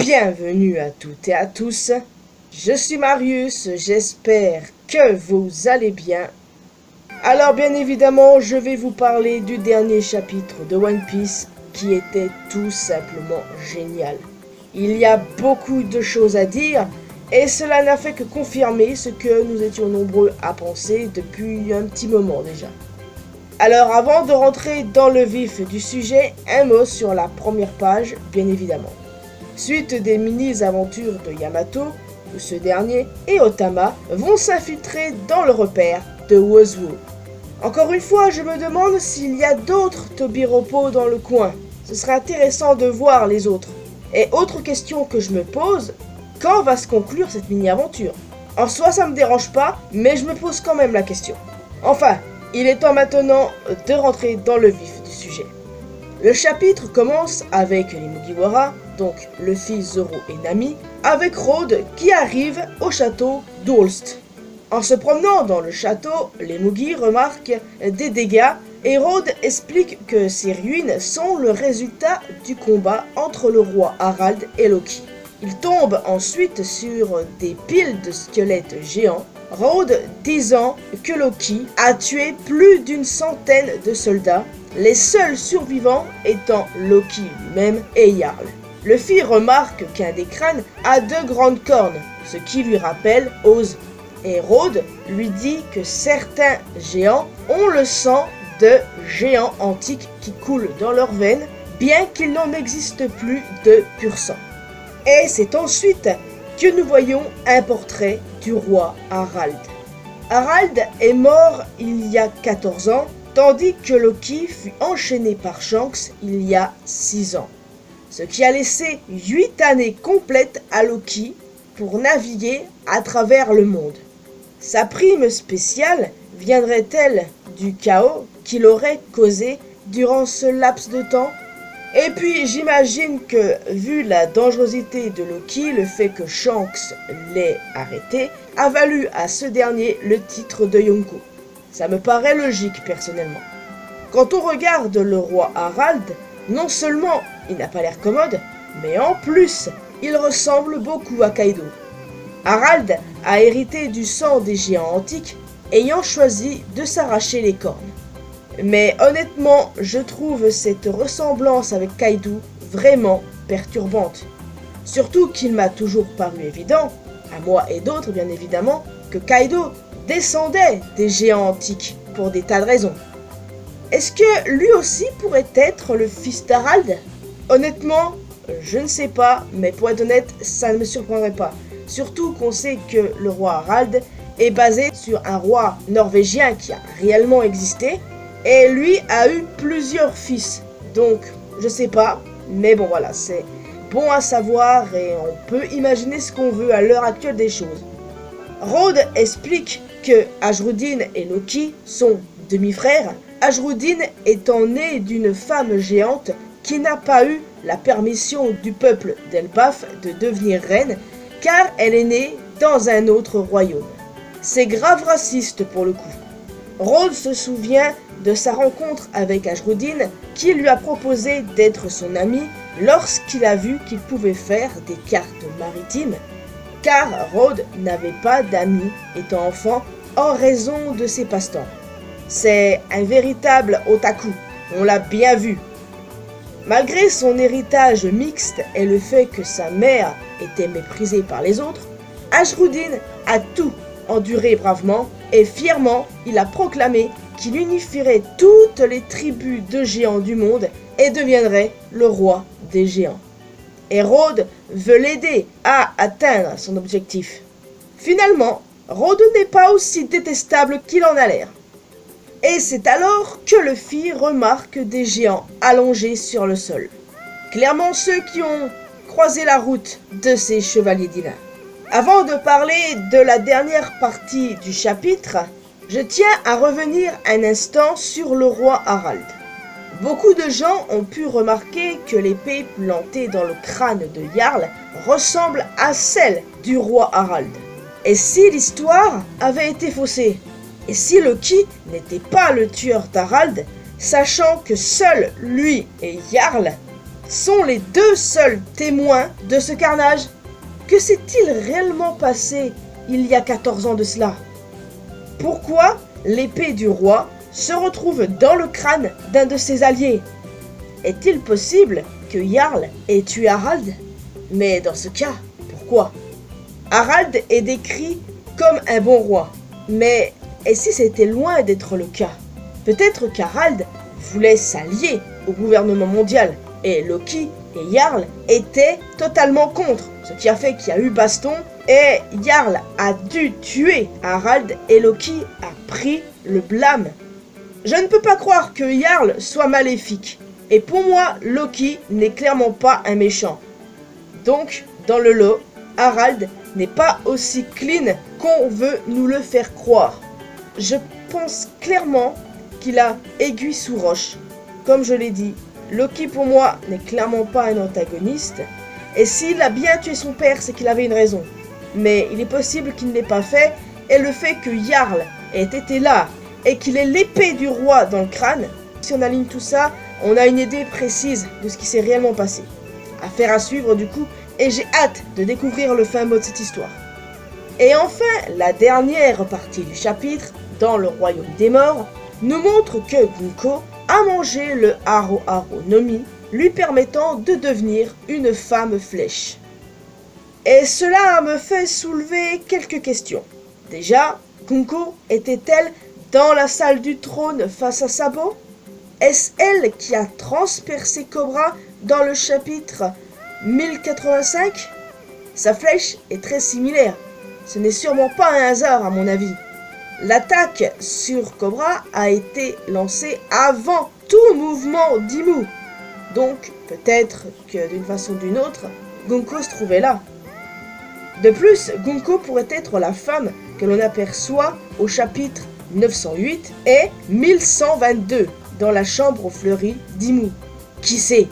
Bienvenue à toutes et à tous, je suis Marius, j'espère que vous allez bien. Alors bien évidemment, je vais vous parler du dernier chapitre de One Piece qui était tout simplement génial. Il y a beaucoup de choses à dire et cela n'a fait que confirmer ce que nous étions nombreux à penser depuis un petit moment déjà. Alors avant de rentrer dans le vif du sujet, un mot sur la première page bien évidemment. Suite des mini-aventures de Yamato, où ce dernier et Otama vont s'infiltrer dans le repère de Wozuo. Encore une fois, je me demande s'il y a d'autres Tobiropo dans le coin. Ce serait intéressant de voir les autres. Et autre question que je me pose, quand va se conclure cette mini-aventure? En soi, ça me dérange pas, mais je me pose quand même la question. Enfin, il est temps maintenant de rentrer dans le vif du sujet. Le chapitre commence avec les Mugiwara, donc Luffy, Zoro et Nami, avec Road qui arrive au château d'Ulst. En se promenant dans le château, les Mugi remarquent des dégâts et Road explique que ces ruines sont le résultat du combat entre le roi Harald et Loki. Il tombe ensuite sur des piles de squelettes géants, Road disant que Loki a tué plus d'une centaine de soldats, les seuls survivants étant Loki lui-même et Jarl. Luffy remarque qu'un des crânes a deux grandes cornes, ce qui lui rappelle Oz. Et Road lui dit que certains géants ont le sang de géants antiques qui coule dans leurs veines, bien qu'il n'en existe plus de pur sang. Et c'est ensuite que nous voyons un portrait du roi Harald. Harald est mort il y a 14 ans, tandis que Loki fut enchaîné par Shanks il y a 6 ans. Ce qui a laissé 8 années complètes à Loki pour naviguer à travers le monde. Sa prime spéciale viendrait-elle du chaos qu'il aurait causé durant ce laps de temps? Et puis j'imagine que, vu la dangerosité de Loki, le fait que Shanks l'ait arrêté a valu à ce dernier le titre de Yonko. Ça me paraît logique personnellement. Quand on regarde le roi Harald, non seulement il n'a pas l'air commode, mais en plus il ressemble beaucoup à Kaido. Harald a hérité du sang des géants antiques, ayant choisi de s'arracher les cornes. Mais honnêtement, je trouve cette ressemblance avec Kaido vraiment perturbante. Surtout qu'il m'a toujours paru évident, à moi et d'autres bien évidemment, que Kaido descendait des géants antiques pour des tas de raisons. Est-ce que lui aussi pourrait être le fils d'Harald? Honnêtement, je ne sais pas, mais pour être honnête, ça ne me surprendrait pas. Surtout qu'on sait que le roi Harald est basé sur un roi norvégien qui a réellement existé, et lui a eu plusieurs fils. Donc, je sais pas, mais bon voilà, c'est bon à savoir et on peut imaginer ce qu'on veut à l'heure actuelle des choses. Road explique que Ajrudin et Loki sont demi-frères, Ajrudin étant né d'une femme géante qui n'a pas eu la permission du peuple d'Elbaf de devenir reine, car elle est née dans un autre royaume. C'est grave raciste pour le coup. Road se souvient de sa rencontre avec Ajrudin qui lui a proposé d'être son ami lorsqu'il a vu qu'il pouvait faire des cartes maritimes, car Road n'avait pas d'amis étant enfant en raison de ses passe-temps. C'est un véritable otaku, on l'a bien vu. Malgré son héritage mixte et le fait que sa mère était méprisée par les autres, Ajrudin a tout enduré bravement et fièrement il a proclamé qu'il unifierait toutes les tribus de géants du monde et deviendrait le roi des géants. Et Road veut l'aider à atteindre son objectif. Finalement, Road n'est pas aussi détestable qu'il en a l'air. Et c'est alors que Luffy remarque des géants allongés sur le sol. Clairement ceux qui ont croisé la route de ces chevaliers divins. Avant de parler de la dernière partie du chapitre, je tiens à revenir un instant sur le roi Harald. Beaucoup de gens ont pu remarquer que l'épée plantée dans le crâne de Jarl ressemble à celle du roi Harald. Et si l'histoire avait été faussée? Et si Loki n'était pas le tueur d'Harald, sachant que seul lui et Jarl sont les deux seuls témoins de ce carnage. Que s'est-il réellement passé il y a 14 ans de cela? Pourquoi l'épée du roi se retrouve dans le crâne d'un de ses alliés? Est-il possible que Jarl ait tué Harald? Mais dans ce cas, pourquoi? Harald est décrit comme un bon roi. Mais et si c'était loin d'être le cas? Peut-être qu'Harald voulait s'allier au gouvernement mondial et Loki et Jarl étaient totalement contre, ce qui a fait qu'il y a eu baston et Jarl a dû tuer Harald et Loki a pris le blâme. Je ne peux pas croire que Jarl soit maléfique et pour moi Loki n'est clairement pas un méchant. Donc dans le lot, Harald n'est pas aussi clean qu'on veut nous le faire croire. Je pense clairement qu'il a aiguille sous roche. Comme je l'ai dit, Loki pour moi n'est clairement pas un antagoniste. Et s'il a bien tué son père, c'est qu'il avait une raison. Mais il est possible qu'il ne l'ait pas fait. Et le fait que Jarl ait été là et qu'il ait l'épée du roi dans le crâne, si on aligne tout ça, on a une idée précise de ce qui s'est réellement passé. Affaire à suivre du coup, et j'ai hâte de découvrir le fin mot de cette histoire. Et enfin, la dernière partie du chapitre, dans le royaume des morts, nous montre que Gunko a mangé le Haro Haro no Mi, lui permettant de devenir une femme flèche. Et cela me fait soulever quelques questions. Déjà, Gunko était-elle dans la salle du trône face à Sabo? Est-ce elle qui a transpercé Cobra dans le chapitre 1085? Sa flèche est très similaire. Ce n'est sûrement pas un hasard à mon avis. L'attaque sur Cobra a été lancée avant tout mouvement d'Imu. Donc, peut-être que d'une façon ou d'une autre, Gunko se trouvait là. De plus, Gunko pourrait être la femme que l'on aperçoit au chapitre 908 et 1122 dans la chambre aux fleuries d'Imu. Qui sait?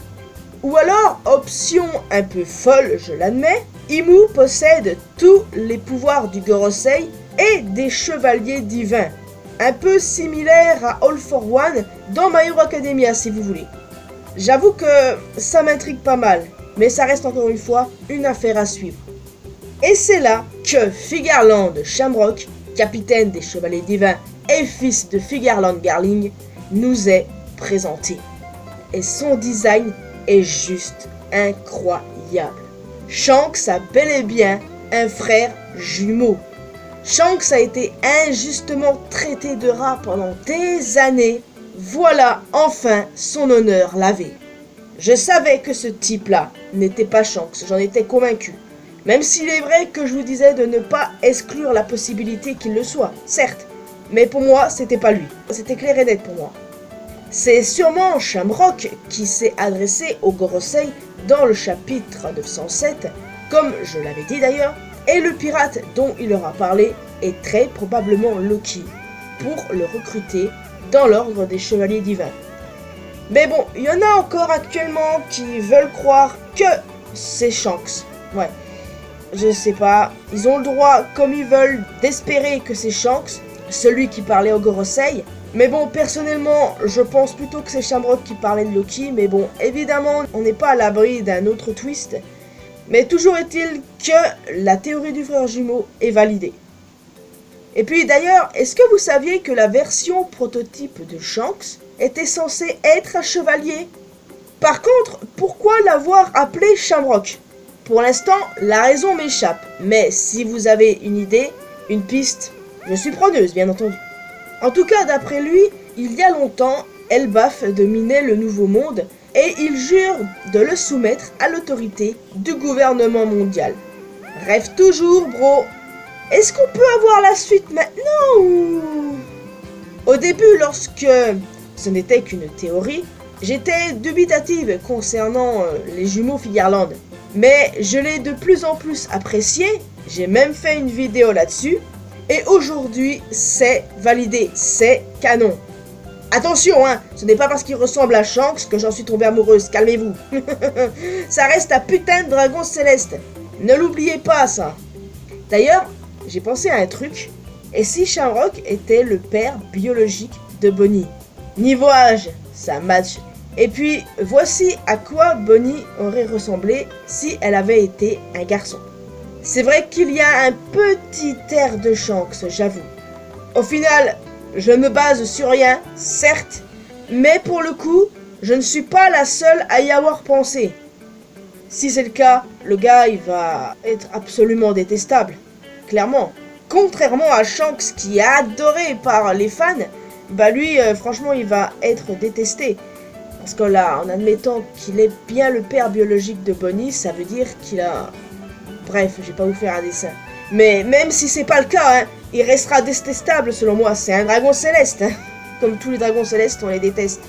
Ou alors, option un peu folle, je l'admets, Imu possède tous les pouvoirs du Gorosei et des chevaliers divins, un peu similaire à All for One dans My Hero Academia si vous voulez. J'avoue que ça m'intrigue pas mal, mais ça reste encore une fois une affaire à suivre. Et c'est là que Figarland Shamrock, capitaine des chevaliers divins et fils de Figarland Garling, nous est présenté. Et son design est juste incroyable. Shanks a bel et bien un frère jumeau. Shanks a été injustement traité de rat pendant des années. Voilà enfin son honneur lavé. Je savais que ce type-là n'était pas Shanks, j'en étais convaincu. Même s'il est vrai que je vous disais de ne pas exclure la possibilité qu'il le soit, certes. Mais pour moi, c'était pas lui. C'était clair et net pour moi. C'est sûrement Shamrock qui s'est adressé au Gorosei dans le chapitre 907, comme je l'avais dit d'ailleurs, et le pirate dont il leur a parlé est très probablement Loki, pour le recruter dans l'ordre des chevaliers divins. Mais bon, il y en a encore actuellement qui veulent croire que c'est Shanks. Ouais, je sais pas, ils ont le droit, comme ils veulent, d'espérer que c'est Shanks, celui qui parlait au Gorosei. Mais bon, personnellement, je pense plutôt que c'est Shamrock qui parlait de Loki, mais bon, évidemment, on n'est pas à l'abri d'un autre twist. Mais toujours est-il que la théorie du frère jumeau est validée. Et puis d'ailleurs, est-ce que vous saviez que la version prototype de Shanks était censée être un chevalier? Par contre, pourquoi l'avoir appelé Shamrock? Pour l'instant, la raison m'échappe, mais si vous avez une idée, une piste, je suis preneuse, bien entendu. En tout cas, d'après lui, il y a longtemps, Elbaf dominait le Nouveau Monde et il jure de le soumettre à l'autorité du gouvernement mondial. Rêve toujours, bro. Est-ce qu'on peut avoir la suite maintenant ou... Au début, lorsque ce n'était qu'une théorie, j'étais dubitative concernant les jumeaux Figarland. Mais je l'ai de plus en plus apprécié, j'ai même fait une vidéo là-dessus. Et aujourd'hui, c'est validé, c'est canon. Attention, hein, ce n'est pas parce qu'il ressemble à Shanks que j'en suis tombée amoureuse, calmez-vous. Ça reste un putain de dragon céleste. Ne l'oubliez pas, ça. D'ailleurs, j'ai pensé à un truc. Et si Shamrock était le père biologique de Bonnie? Niveau âge, ça match Et puis, voici à quoi Bonnie aurait ressemblé si elle avait été un garçon. C'est vrai qu'il y a un petit air de Shanks, j'avoue. Au final, je me base sur rien, certes, mais pour le coup, je ne suis pas la seule à y avoir pensé. Si c'est le cas, le gars, il va être absolument détestable, clairement. Contrairement à Shanks qui est adoré par les fans, bah lui, franchement, il va être détesté. Parce que là, en admettant qu'il est bien le père biologique de Bonnie, ça veut dire qu'il a... Bref, je vais pas vous faire un dessin. Mais même si c'est pas le cas, hein, il restera détestable selon moi. C'est un dragon céleste. Hein. Comme tous les dragons célestes, on les déteste.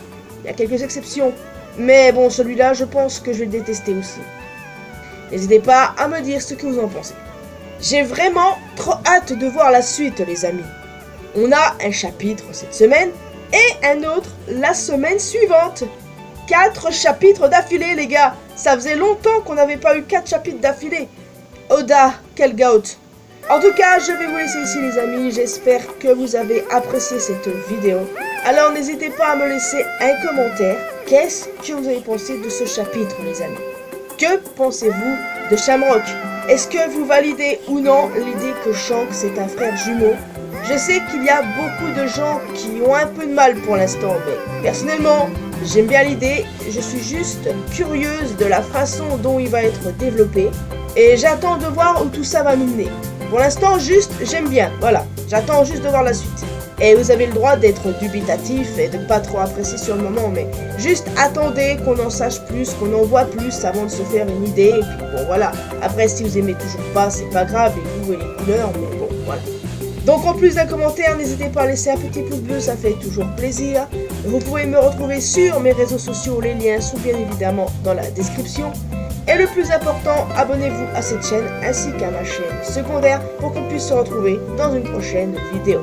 Il y a quelques exceptions. Mais bon, celui-là, je pense que je vais le détester aussi. N'hésitez pas à me dire ce que vous en pensez. J'ai vraiment trop hâte de voir la suite, les amis. On a un chapitre cette semaine et un autre la semaine suivante. 4 chapitres d'affilée, les gars. Ça faisait longtemps qu'on n'avait pas eu 4 chapitres d'affilée. Oda, quel goat. En tout cas, je vais vous laisser ici, les amis. J'espère que vous avez apprécié cette vidéo. Alors, n'hésitez pas à me laisser un commentaire. Qu'est-ce que vous avez pensé de ce chapitre, les amis? Que pensez-vous de Shamrock? Est-ce que vous validez ou non l'idée que Shanks est un frère jumeau? Je sais qu'il y a beaucoup de gens qui ont un peu de mal pour l'instant, mais personnellement, j'aime bien l'idée. Je suis juste curieuse de la façon dont il va être développé. Et j'attends de voir où tout ça va nous mener. Pour l'instant, juste, j'aime bien. Voilà, j'attends juste de voir la suite. Et vous avez le droit d'être dubitatif et de pas trop apprécier sur le moment, mais juste attendez qu'on en sache plus, qu'on en voit plus avant de se faire une idée. Et puis bon, voilà. Après, si vous aimez toujours pas, c'est pas grave, les goûts et les couleurs, mais bon, voilà. Donc en plus d'un commentaire, n'hésitez pas à laisser un petit pouce bleu, ça fait toujours plaisir. Vous pouvez me retrouver sur mes réseaux sociaux, les liens sont bien évidemment dans la description. Et le plus important, abonnez-vous à cette chaîne ainsi qu'à ma chaîne secondaire pour qu'on puisse se retrouver dans une prochaine vidéo.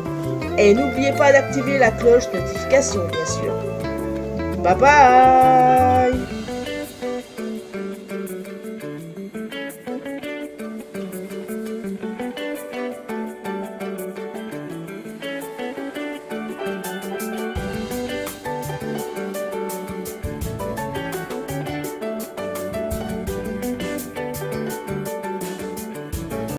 Et n'oubliez pas d'activer la cloche de notification, bien sûr. Bye bye!